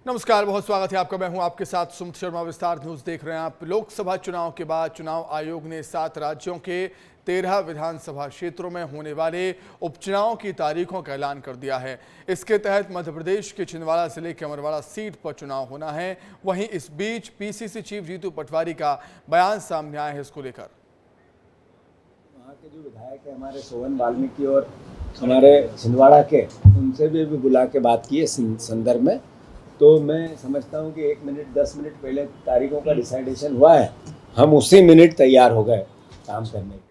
नमस्कार, बहुत स्वागत है आपका। मैं हूं आपके साथ सुमित शर्मा। विस्तार न्यूज देख रहे हैं आप। लोकसभा चुनाव के बाद चुनाव आयोग ने 7 राज्यों के 13 विधानसभा क्षेत्रों में होने वाले उपचुनाव की तारीखों का ऐलान कर दिया है। इसके तहत मध्य प्रदेश के छिंदवाड़ा जिले के अमरवाड़ा सीट पर चुनाव होना है। वहीं इस बीच पीसीसी चीफ जीतू पटवारी का बयान सामने आया है। इसको लेकर वहाँ के जो विधायक है हमारे सोवन वाल्मीकि और हमारे छिंदवाड़ा के, उनसे भी बुला के बात की है संदर्भ में। तो मैं समझता हूँ कि 1 मिनट 10 मिनट पहले तारीखों का डिसाइडेशन हुआ है, हम उसी मिनट तैयार हो गए काम करने के।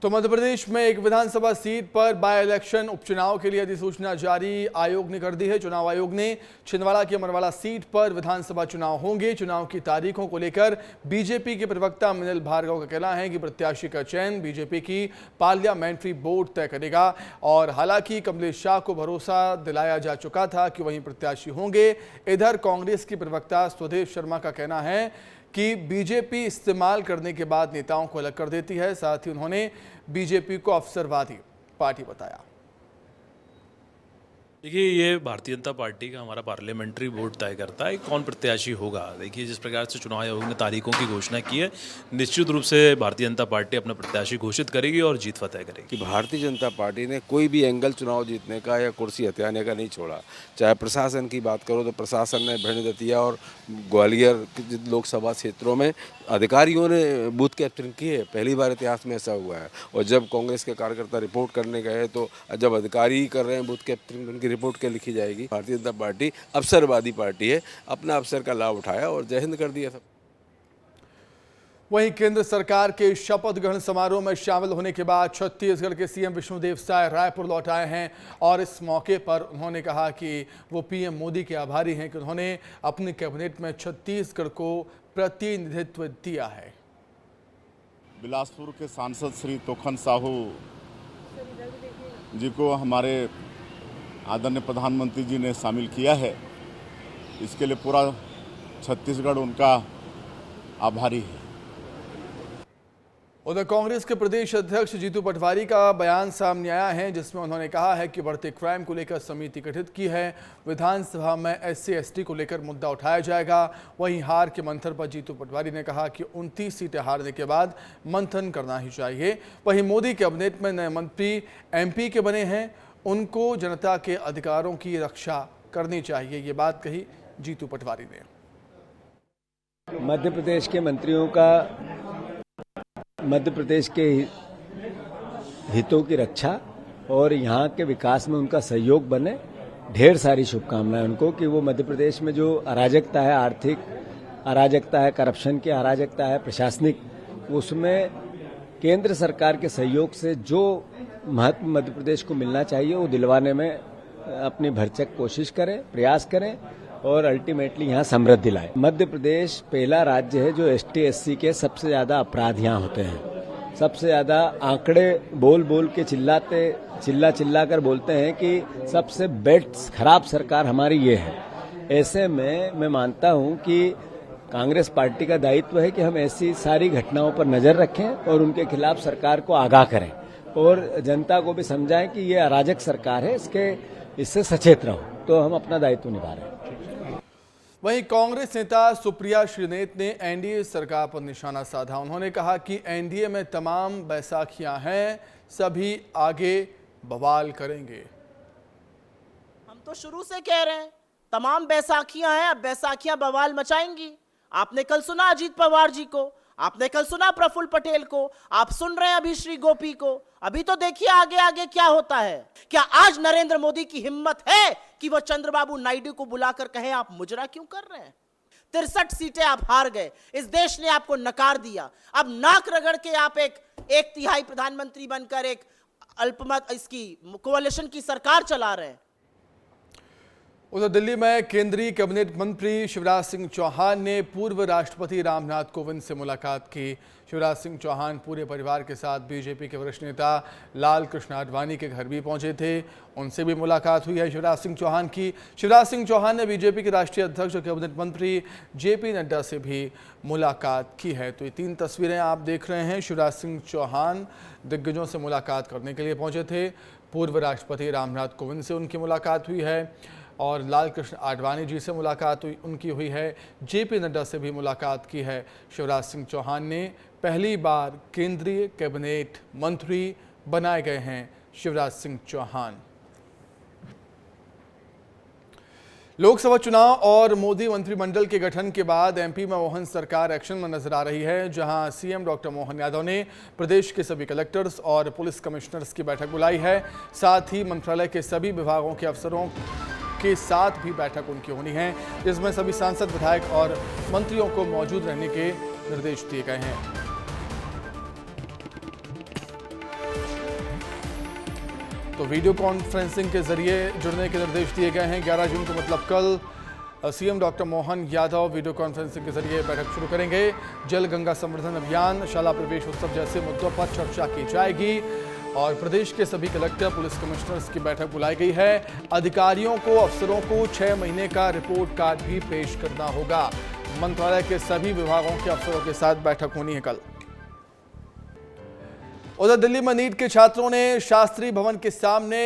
तो मध्य प्रदेश में एक विधानसभा सीट पर बाय इलेक्शन उपचुनाव के लिए अधिसूचना जारी आयोग ने कर दी है। चुनाव आयोग ने छिंदवाड़ा की अमरवाड़ा सीट पर विधानसभा चुनाव होंगे। चुनाव की तारीखों को लेकर बीजेपी के प्रवक्ता मिनल भार्गव का कहना है कि प्रत्याशी का चयन बीजेपी की पार्लियामेंट्री बोर्ड तय करेगा। और हालांकि कमलेश शाह को भरोसा दिलाया जा चुका था कि वहीं प्रत्याशी होंगे। इधर कांग्रेस की प्रवक्ता स्वदेव शर्मा का कहना है कि बीजेपी इस्तेमाल करने के बाद नेताओं को अलग कर देती है। साथ ही उन्होंने बीजेपी को अवसरवादी पार्टी बताया। देखिए, ये भारतीय जनता पार्टी का हमारा पार्लियामेंट्री बोर्ड तय करता है कौन प्रत्याशी होगा। देखिए, जिस प्रकार से चुनाव आयोग ने तारीखों की घोषणा की है, निश्चित रूप से भारतीय जनता पार्टी अपना प्रत्याशी घोषित करेगी और जीत फतह करेगी। कि भारतीय जनता पार्टी ने कोई भी एंगल चुनाव जीतने का या कुर्सी हथियाने का नहीं छोड़ा। चाहे प्रशासन की बात करो तो प्रशासन ने भिंड दतिया और ग्वालियर लोकसभा क्षेत्रों में अधिकारियों ने बूथ कैप्चरिंग की है। पहली बार इतिहास में ऐसा हुआ है। और जब कांग्रेस के कार्यकर्ता रिपोर्ट करने गए तो जब अधिकारी कर रहे हैं बूथ कैप्चरिंग, उनकी रिपोर्ट क्या लिखी जाएगी। भारतीय जनता पार्टी अवसरवादी पार्टी है, अपना अवसर का लाभ उठाया और जय हिंद कर दिया सब। वहीं केंद्र सरकार के शपथ ग्रहण समारोह में शामिल होने के बाद छत्तीसगढ़ के सीएम विष्णुदेव साय रायपुर लौट आए हैं। और इस मौके पर उन्होंने कहा कि वो पीएम मोदी के आभारी हैं कि उन्होंने अपनी कैबिनेट में छत्तीसगढ़ को प्रतिनिधित्व दिया है। बिलासपुर के सांसद श्री तोखन साहू जी को हमारे आदरणीय प्रधानमंत्री जी ने शामिल किया है। इसके लिए पूरा छत्तीसगढ़ उनका आभारी है। उधर कांग्रेस के प्रदेश अध्यक्ष जीतू पटवारी का बयान सामने आया है, जिसमें उन्होंने कहा है कि बढ़ते क्राइम को लेकर समिति गठित की है। विधानसभा में SC/ST को लेकर मुद्दा उठाया जाएगा। वहीं हार के मंथन पर जीतू पटवारी ने कहा कि 29 सीटें हारने के बाद मंथन करना ही चाहिए। वहीं मोदी कैबिनेट में नए मंत्री MP के बने हैं, उनको जनता के अधिकारों की रक्षा करनी चाहिए। ये बात कही जीतू पटवारी ने। मध्य प्रदेश के मंत्रियों का मध्य प्रदेश के हितों की रक्षा और यहाँ के विकास में उनका सहयोग बने। ढेर सारी शुभकामनाएं उनको कि वो मध्य प्रदेश में जो अराजकता है, आर्थिक अराजकता है, करप्शन की अराजकता है, प्रशासनिक, उसमें केंद्र सरकार के सहयोग से जो महत्व मध्य प्रदेश को मिलना चाहिए वो दिलवाने में अपनी भरसक कोशिश करें, प्रयास करें और अल्टीमेटली यहाँ समृद्धि लाए। मध्य प्रदेश पहला राज्य है जो ST/SC के सबसे ज्यादा अपराध यहाँ होते हैं। सबसे ज्यादा आंकड़े बोल बोल के चिल्ला कर बोलते हैं कि सबसे बेस्ट खराब सरकार हमारी ये है। ऐसे में मैं मानता हूँ कि कांग्रेस पार्टी का दायित्व है कि हम ऐसी सारी घटनाओं पर नजर रखें और उनके खिलाफ सरकार को आगाह करें और जनता को भी समझाएं कि ये अराजक सरकार है, इससे सचेत रहो। तो हम अपना दायित्व निभा रहे हैं। वहीं कांग्रेस नेता सुप्रिया श्रीनेत ने NDA सरकार पर निशाना साधा। उन्होंने कहा कि NDA में तमाम बैसाखियां हैं, सभी आगे बवाल करेंगे। हम तो शुरू से कह रहे हैं तमाम बैसाखियां हैं, अब बैसाखियां बवाल मचाएंगी। आपने कल सुना अजीत पवार जी को, आपने कल सुना प्रफुल्ल पटेल को, आप सुन रहे हैं अभी श्री गोपी को। अभी तो देखिए आगे आगे क्या होता है। क्या आज नरेंद्र मोदी की हिम्मत है कि वो चंद्रबाबू नायडू को बुलाकर कहे आप मुजरा क्यों कर रहे हैं? 63 सीटें आप हार गए, इस देश ने आपको नकार दिया। अब नाक रगड़ के आप एक तिहाई प्रधानमंत्री बनकर एक अल्पमत इसकी कोalition की सरकार चला रहे हैं। उधर दिल्ली में केंद्रीय कैबिनेट मंत्री शिवराज सिंह चौहान ने पूर्व राष्ट्रपति रामनाथ कोविंद से मुलाकात की। शिवराज सिंह चौहान पूरे परिवार के साथ बीजेपी के वरिष्ठ नेता लाल कृष्ण आडवाणी के घर भी पहुंचे थे, उनसे भी मुलाकात हुई है शिवराज सिंह चौहान की। शिवराज सिंह चौहान ने बीजेपी के राष्ट्रीय अध्यक्ष और कैबिनेट मंत्री JP नड्डा से भी मुलाकात की है। तो ये 3 तस्वीरें आप देख रहे हैं। शिवराज सिंह चौहान दिग्गजों से मुलाकात करने के लिए पहुंचे थे। पूर्व राष्ट्रपति रामनाथ कोविंद से उनकी मुलाकात हुई है। और लाल कृष्ण आडवाणी जी से मुलाकात उनकी हुई है। जेपी नड्डा से भी मुलाकात की है। शिवराज सिंह चौहान ने पहली बार केंद्रीय कैबिनेट मंत्री बनाए गए हैं। शिवराज सिंह चौहान लोकसभा चुनाव और मोदी मंत्रिमंडल के गठन के बाद एमपी में मोहन सरकार एक्शन में नजर आ रही है, जहां सीएम डॉक्टर मोहन यादव ने प्रदेश के सभी कलेक्टर्स और पुलिस कमिश्नर्स की बैठक बुलाई है। साथ ही मंत्रालय के सभी विभागों के अफसरों के साथ भी बैठक उनकी होनी है, जिसमें सभी सांसद, विधायक और मंत्रियों को मौजूद रहने के निर्देश दिए गए हैं। तो वीडियो कॉन्फ्रेंसिंग के जरिए जुड़ने के निर्देश दिए गए हैं। 11 जून को मतलब कल CM doctor Mohan Yadav video conferencing के जरिए बैठक शुरू करेंगे। जल गंगा संवर्धन अभियान, शाला प्रवेश उत्सव जैसे मुद्दों पर चर्चा की जाएगी और प्रदेश के सभी कलेक्टर, पुलिस कमिश्नर्स की बैठक बुलाई गई है। अधिकारियों को, अफसरों को 6 महीने का रिपोर्ट कार्ड भी पेश करना होगा। मंत्रालय के सभी विभागों के अफसरों के साथ बैठक होनी है कल। उधर दिल्ली में नीट के छात्रों ने शास्त्री भवन के सामने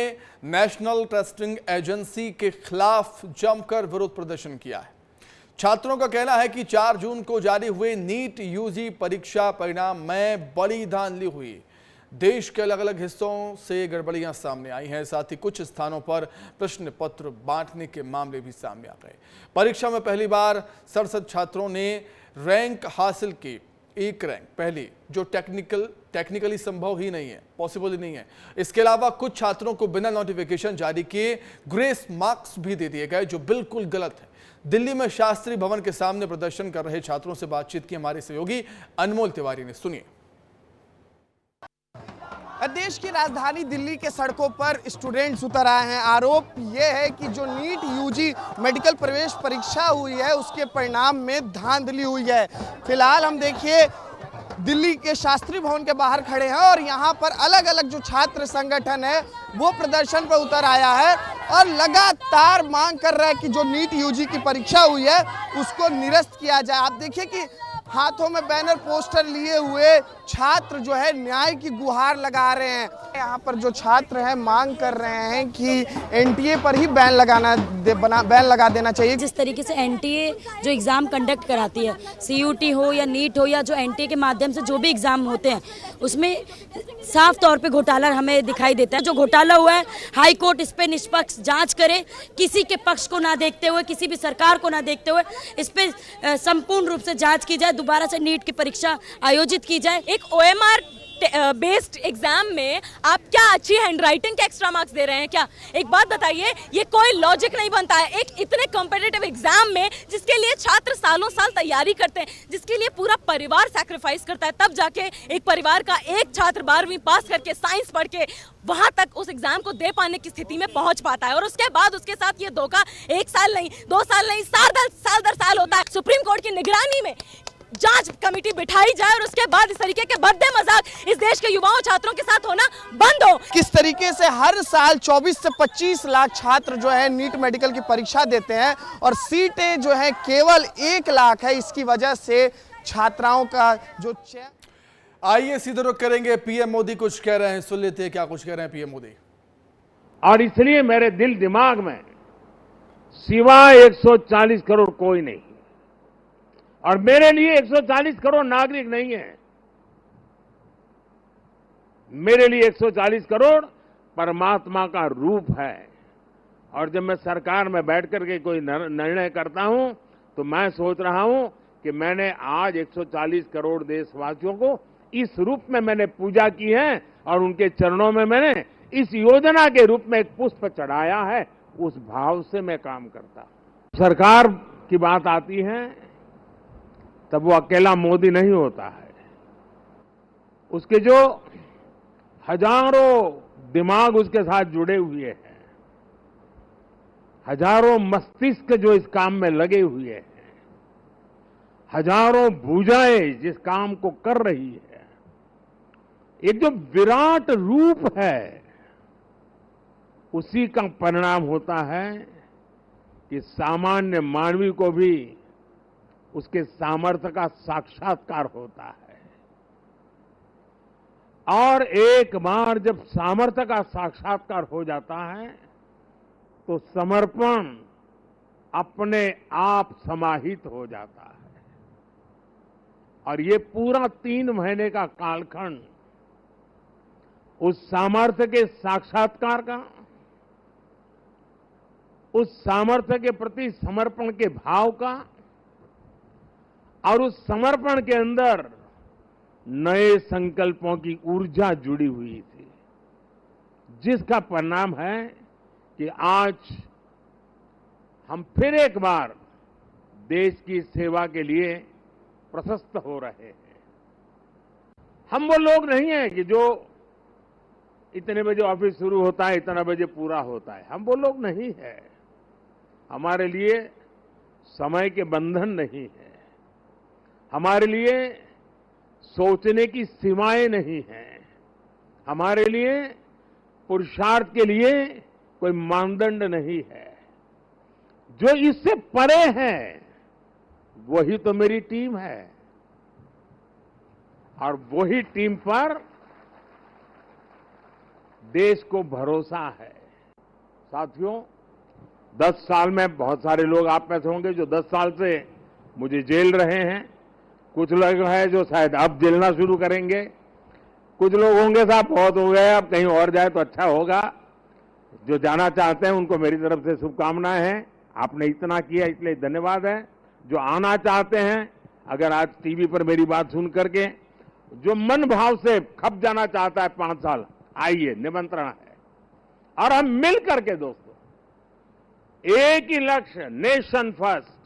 नेशनल टेस्टिंग एजेंसी के खिलाफ जमकर विरोध प्रदर्शन किया है। छात्रों का कहना है कि 4 जून को जारी हुए नीट यूजी परीक्षा परिणाम में बड़ी धांधली हुई। देश के अलग अलग हिस्सों से गड़बड़ियां सामने आई हैं। साथ ही कुछ स्थानों पर प्रश्न पत्र बांटने के मामले भी सामने आ गए। परीक्षा में पहली बार 67 छात्रों ने रैंक हासिल की। एक रैंक पहली, जो टेक्निकली संभव ही नहीं है, पॉसिबल ही नहीं है। इसके अलावा कुछ छात्रों को बिना नोटिफिकेशन जारी किए ग्रेस मार्क्स भी दे दिए गए, जो बिल्कुल गलत है। दिल्ली में शास्त्री भवन के सामने प्रदर्शन कर रहे छात्रों से बातचीत की हमारे सहयोगी अनमोल तिवारी ने। सुनिए। देश की राजधानी दिल्ली के सड़कों पर स्टूडेंट्स उतर आए हैं। आरोप यह है कि जो नीट यूजी मेडिकल प्रवेश परीक्षा हुई है उसके परिणाम में धांधली हुई है। फिलहाल हम देखिए दिल्ली के शास्त्री भवन के बाहर खड़े हैं और यहाँ पर अलग अलग जो छात्र संगठन है वो प्रदर्शन पर उतर आया है और लगातार मांग कर रहा है कि जो नीट यूजी की परीक्षा हुई है उसको निरस्त किया जाए। आप देखिए कि हाथों में बैनर पोस्टर लिए हुए छात्र जो है न्याय की गुहार लगा रहे हैं। यहाँ पर जो छात्र हैं मांग कर रहे हैं कि एनटीए पर ही बैन लगा देना चाहिए। जिस तरीके से एनटीए जो एग्ज़ाम कंडक्ट कराती है, सीयूटी हो या नीट हो या जो एनटीए के माध्यम से जो भी एग्ज़ाम होते हैं, उसमें साफ तौर पे घोटाला हमें दिखाई देता है। जो घोटाला हुआ है, हाई कोर्ट इस पे निष्पक्ष जांच करे, किसी के पक्ष को ना देखते हुए, किसी भी सरकार को ना देखते हुए इस पे संपूर्ण रूप से जांच की जाए, दोबारा से नीट की परीक्षा आयोजित की जाए। एक ओएमआर बेस्ड एग्जाम में आप क्या अच्छी हैंडराइटिंग के एक्स्ट्रा मार्क्स दे रहे हैं क्या? एक बात बताइए, ये कोई लॉजिक नहीं बनता है। एक इतने कॉम्पिटिटिव एग्जाम में जिसके लिए छात्र सालों साल तैयारी करते हैं, जिसके लिए पूरा परिवार सैक्रिफाइस करता है, तब जाके एक परिवार का एक छात्र 12वीं पास करके साइंस पढ़ के वहां तक उस एग्जाम को दे पाने की स्थिति में पहुंच पाता है। और उसके बाद उसके साथ ये धोखा 1 साल नहीं, 2 साल नहीं, साल दर साल होता है। सुप्रीम कोर्ट की निगरानी में जांच कमेटी बिठाई जाए और उसके बाद इस तरीके के भद्दे मजाक इस देश के युवाओं छात्रों के साथ होना बंद हो। किस तरीके से हर साल 24 से 25 लाख छात्र जो है नीट मेडिकल की परीक्षा देते हैं और सीटें जो है केवल 1 लाख है। इसकी वजह से छात्राओं का जो आइए सीधे रुख करेंगे। पीएम मोदी कुछ कह रहे हैं, सुन लेते हैं क्या कुछ कह रहे हैं पीएम मोदी। और इसलिए मेरे दिल दिमाग में सिवाय 140 करोड़ कोई नहीं, और मेरे लिए 140 करोड़ नागरिक नहीं है। मेरे लिए 140 करोड़ परमात्मा का रूप है। और जब मैं सरकार में बैठ करके कोई निर्णय करता हूं तो मैं सोच रहा हूं कि मैंने आज 140 करोड़ देशवासियों को इस रूप में मैंने पूजा की है और उनके चरणों में मैंने इस योजना के रूप में एक पुष्प चढ़ाया है। उस भाव से मैं काम करता हूं। सरकार की बात आती है तब वो अकेला मोदी नहीं होता है, उसके जो हजारों दिमाग उसके साथ जुड़े हुए हैं, हजारों मस्तिष्क जो इस काम में लगे हुए हैं, हजारों भुजाएं जिस काम को कर रही है, एक जो विराट रूप है, उसी का परिणाम होता है कि सामान्य मानवी को भी उसके सामर्थ्य का साक्षात्कार होता है। और एक बार जब सामर्थ्य का साक्षात्कार हो जाता है तो समर्पण अपने आप समाहित हो जाता है। और ये पूरा 3 महीने का कालखंड उस सामर्थ्य के साक्षात्कार का, उस सामर्थ्य के प्रति समर्पण के भाव का और उस समर्पण के अंदर नए संकल्पों की ऊर्जा जुड़ी हुई थी, जिसका परिणाम है कि आज हम फिर एक बार देश की सेवा के लिए प्रशस्त हो रहे हैं। हम वो लोग नहीं हैं कि जो इतने बजे ऑफिस शुरू होता है, इतना बजे पूरा होता है। हम वो लोग नहीं है। हमारे लिए समय के बंधन नहीं है, हमारे लिए सोचने की सीमाएं नहीं हैं, हमारे लिए पुरुषार्थ के लिए कोई मानदंड नहीं है। जो इससे परे है वही तो मेरी टीम है, और वही टीम पर देश को भरोसा है। साथियों, 10 साल में बहुत सारे लोग आप में से होंगे जो 10 साल से मुझे जेल रहे हैं। कुछ लोग हैं जो शायद अब जेलना शुरू करेंगे। कुछ लोग होंगे साहब बहुत हो गए, अब कहीं और जाए तो अच्छा होगा। जो जाना चाहते हैं उनको मेरी तरफ से शुभकामनाएं हैं। आपने इतना किया इसलिए धन्यवाद है। जो आना चाहते हैं, अगर आज टीवी पर मेरी बात सुन करके जो मन भाव से खप जाना चाहता है 5 साल, आइए, निमंत्रण है। और हम मिल करके दोस्तों एक ही लक्ष्य, नेशन फर्स्ट,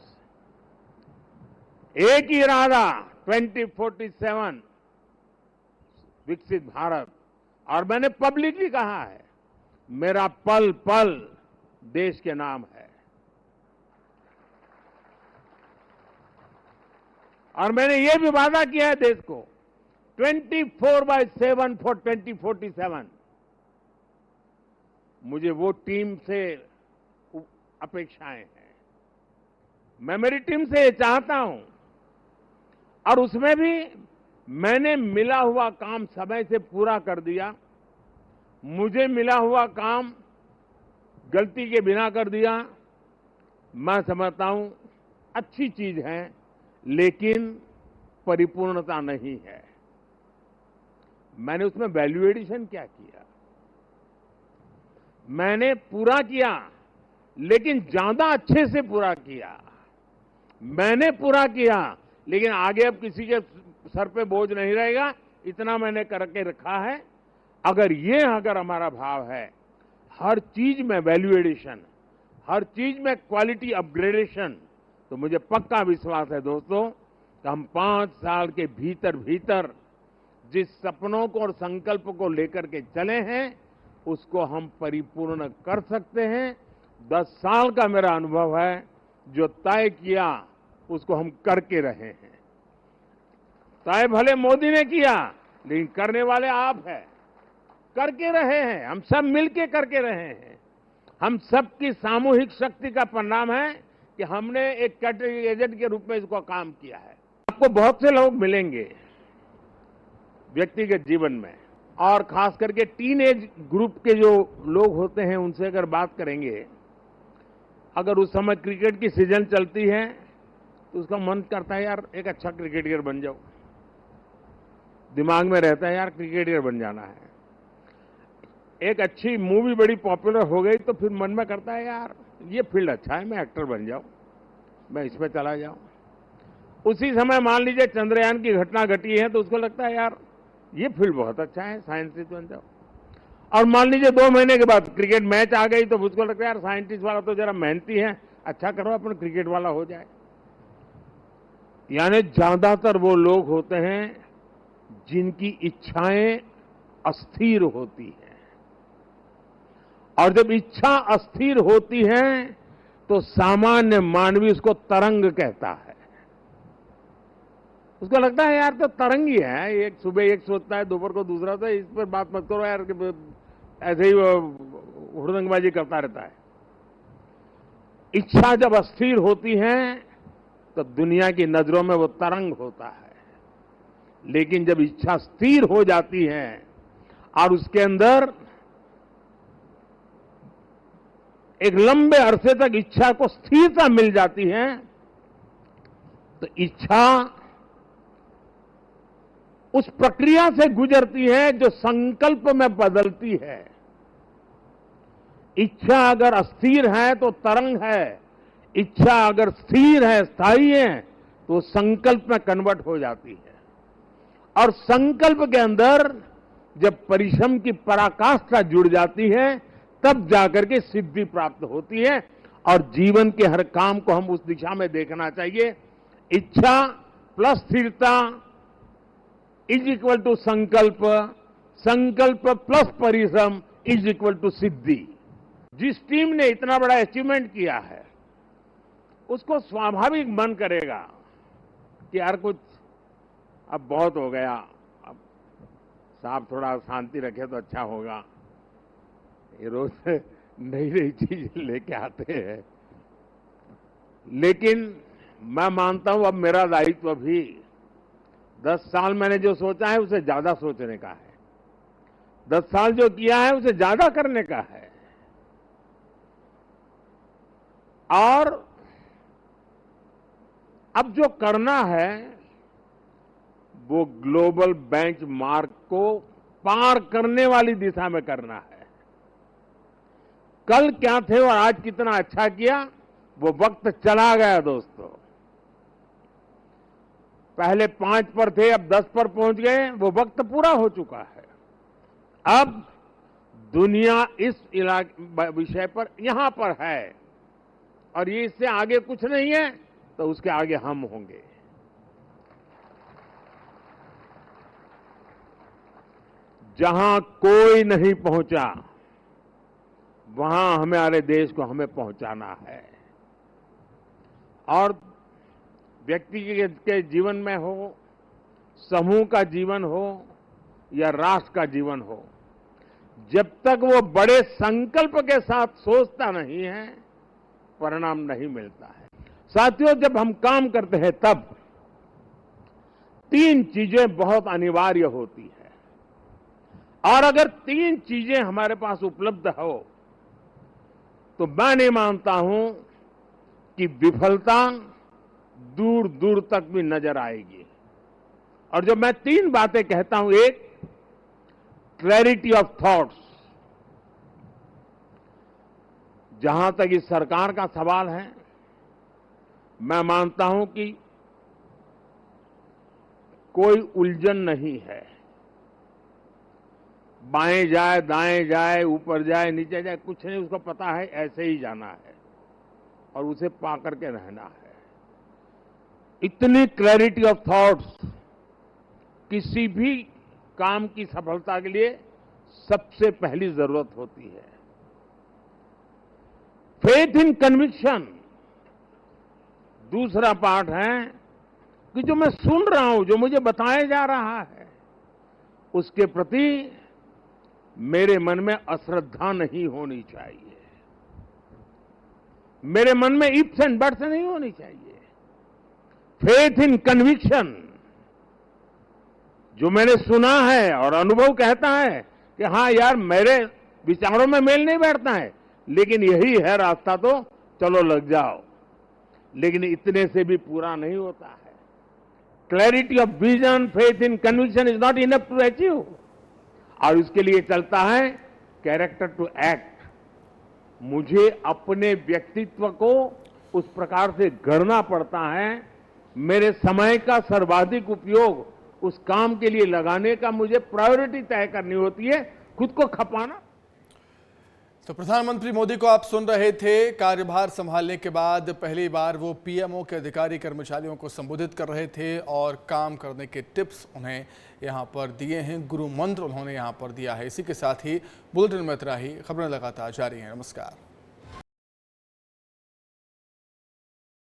एक ही इरादा, 2047 विकसित भारत। और मैंने पब्लिकली कहा है, मेरा पल पल देश के नाम है। और मैंने ये भी वादा किया है देश को, 24/7 फॉर 2047। मुझे वो टीम से अपेक्षाएं हैं, मैं मेरी टीम से ये चाहता हूं। और उसमें भी मैंने मिला हुआ काम समय से पूरा कर दिया, मुझे मिला हुआ काम गलती के बिना कर दिया। मैं समझता हूं अच्छी चीज है, लेकिन परिपूर्णता नहीं है। मैंने उसमें वैल्यू एडिशन क्या किया? मैंने पूरा किया, लेकिन ज्यादा अच्छे से पूरा किया। मैंने पूरा किया, लेकिन आगे अब किसी के सर पे बोझ नहीं रहेगा, इतना मैंने करके रखा है। अगर हमारा भाव है, हर चीज में वैल्यू एडिशन, हर चीज में क्वालिटी अपग्रेडेशन, तो मुझे पक्का विश्वास है दोस्तों कि हम 5 साल के भीतर भीतर जिस सपनों को और संकल्प को लेकर के चले हैं, उसको हम परिपूर्ण कर सकते हैं। 10 साल का मेरा अनुभव है, जो तय किया उसको हम करके रहे हैं। तय भले मोदी ने किया, लेकिन करने वाले आप हैं। करके रहे हैं, हम सब मिलके करके रहे हैं। हम सबकी सामूहिक शक्ति का परिणाम है कि हमने एक कैटेगरी एजेंट के रूप में इसको काम किया है। आपको बहुत से लोग मिलेंगे व्यक्तिगत जीवन में, और खास करके टीनेज ग्रुप के जो लोग होते हैं उनसे अगर बात करेंगे, अगर उस समय क्रिकेट की सीजन चलती है तो उसका मन करता है यार एक अच्छा क्रिकेटर बन जाओ। दिमाग में रहता है यार क्रिकेटर बन जाना है। एक अच्छी मूवी बड़ी पॉपुलर हो गई तो फिर मन में करता है यार ये फील्ड अच्छा है, मैं एक्टर बन जाऊं, मैं इसमें चला जाऊं। उसी समय मान लीजिए चंद्रयान की घटना घटी है तो उसको लगता है यार ये फील्ड बहुत अच्छा है, साइंटिस्ट बन जाओ। और मान लीजिए 2 महीने के बाद क्रिकेट मैच आ गई तो उसको लगता है यार साइंटिस्ट वाला तो जरा मेहनती है, अच्छा करो अपन क्रिकेट वाला हो जाए। यानी ज्यादातर वो लोग होते हैं जिनकी इच्छाएं अस्थिर होती हैं, और जब इच्छा अस्थिर होती है तो सामान्य मानवी उसको तरंग कहता है। उसको लगता है यार तो तरंग ही है, एक सुबह एक सोचता है, दोपहर को दूसरा, तो इस पर बात मत करो यार, ऐसे ही हुड़दंगबाजी करता रहता है। इच्छा जब अस्थिर होती है तो दुनिया की नजरों में वो तरंग होता है, लेकिन जब इच्छा स्थिर हो जाती है और उसके अंदर एक लंबे अरसे तक इच्छा को स्थिरता मिल जाती है, तो इच्छा उस प्रक्रिया से गुजरती है जो संकल्प में बदलती है। इच्छा अगर अस्थिर है तो तरंग है, इच्छा अगर स्थिर है, स्थायी है, तो संकल्प में कन्वर्ट हो जाती है। और संकल्प के अंदर जब परिश्रम की पराकाष्ठा जुड़ जाती है, तब जाकर के सिद्धि प्राप्त होती है। और जीवन के हर काम को हम उस दिशा में देखना चाहिए। इच्छा प्लस स्थिरता इज इक्वल टू संकल्प, संकल्प प्लस परिश्रम इज इक्वल टू सिद्धि। जिस टीम ने इतना बड़ा अचीवमेंट किया है, उसको स्वाभाविक मन करेगा कि यार कुछ अब बहुत हो गया, अब साहब थोड़ा शांति रखे तो अच्छा होगा। ये रोज नई नई चीज लेके आते हैं, लेकिन मैं मानता हूं अब मेरा दायित्व भी 10 साल मैंने जो सोचा है उसे ज्यादा सोचने का है, 10 साल जो किया है उसे ज्यादा करने का है। और अब जो करना है वो ग्लोबल बेंचमार्क को पार करने वाली दिशा में करना है। कल क्या थे और आज कितना अच्छा किया, वो वक्त चला गया दोस्तों। पहले 5 पर थे, अब 10 पर पहुंच गए, वो वक्त पूरा हो चुका है। अब दुनिया इस विषय पर यहां पर है और ये इससे आगे कुछ नहीं है, तो उसके आगे हम होंगे। जहां कोई नहीं पहुंचा, वहां हमारे देश को हमें पहुंचाना है। और व्यक्ति के जीवन में हो, समूह का जीवन हो या राष्ट्र का जीवन हो, जब तक वो बड़े संकल्प के साथ सोचता नहीं है, परिणाम नहीं मिलता है। साथियों, जब हम काम करते हैं तब 3 चीजें बहुत अनिवार्य होती है। और अगर 3 चीजें हमारे पास उपलब्ध हो, तो मैं नहीं मानता हूं कि विफलता दूर दूर तक भी नजर आएगी। और जब मैं 3 बातें कहता हूं, एक क्लैरिटी ऑफ थॉट्स, जहां तक इस सरकार का सवाल है, मैं मानता हूं कि कोई उलझन नहीं है। बाएं जाए, दाएं जाए, ऊपर जाए, नीचे जाए, कुछ नहीं, उसको पता है ऐसे ही जाना है और उसे पा करके रहना है। इतनी क्लैरिटी ऑफ थॉट्स किसी भी काम की सफलता के लिए सबसे पहली जरूरत होती है। फेथ इन कन्विक्शन दूसरा पार्ट है कि जो मैं सुन रहा हूं, जो मुझे बताया जा रहा है, उसके प्रति मेरे मन में अश्रद्धा नहीं होनी चाहिए, मेरे मन में इफ्स एंड बट्स नहीं होनी चाहिए। फेथ इन कन्विक्शन, जो मैंने सुना है और अनुभव कहता है कि हाँ यार मेरे विचारों में मेल नहीं बैठता है, लेकिन यही है रास्ता, तो चलो लग जाओ। लेकिन इतने से भी पूरा नहीं होता है। Clarity of vision, faith in conviction is not enough to achieve. और इसके लिए चलता है कैरेक्टर टू एक्ट। मुझे अपने व्यक्तित्व को उस प्रकार से गढ़ना पड़ता है, मेरे समय का सर्वाधिक उपयोग उस काम के लिए लगाने का मुझे प्रायोरिटी तय करनी होती है, खुद को खपाना। तो प्रधानमंत्री मोदी को आप सुन रहे थे। कार्यभार संभालने के बाद पहली बार वो पीएमओ के अधिकारी कर्मचारियों को संबोधित कर रहे थे और काम करने के टिप्स उन्हें यहाँ पर दिए हैं, गुरु मंत्र उन्होंने यहाँ पर दिया है। इसी के साथ ही बुलेटिन में इतना ही। खबरें लगातार जारी हैं। नमस्कार।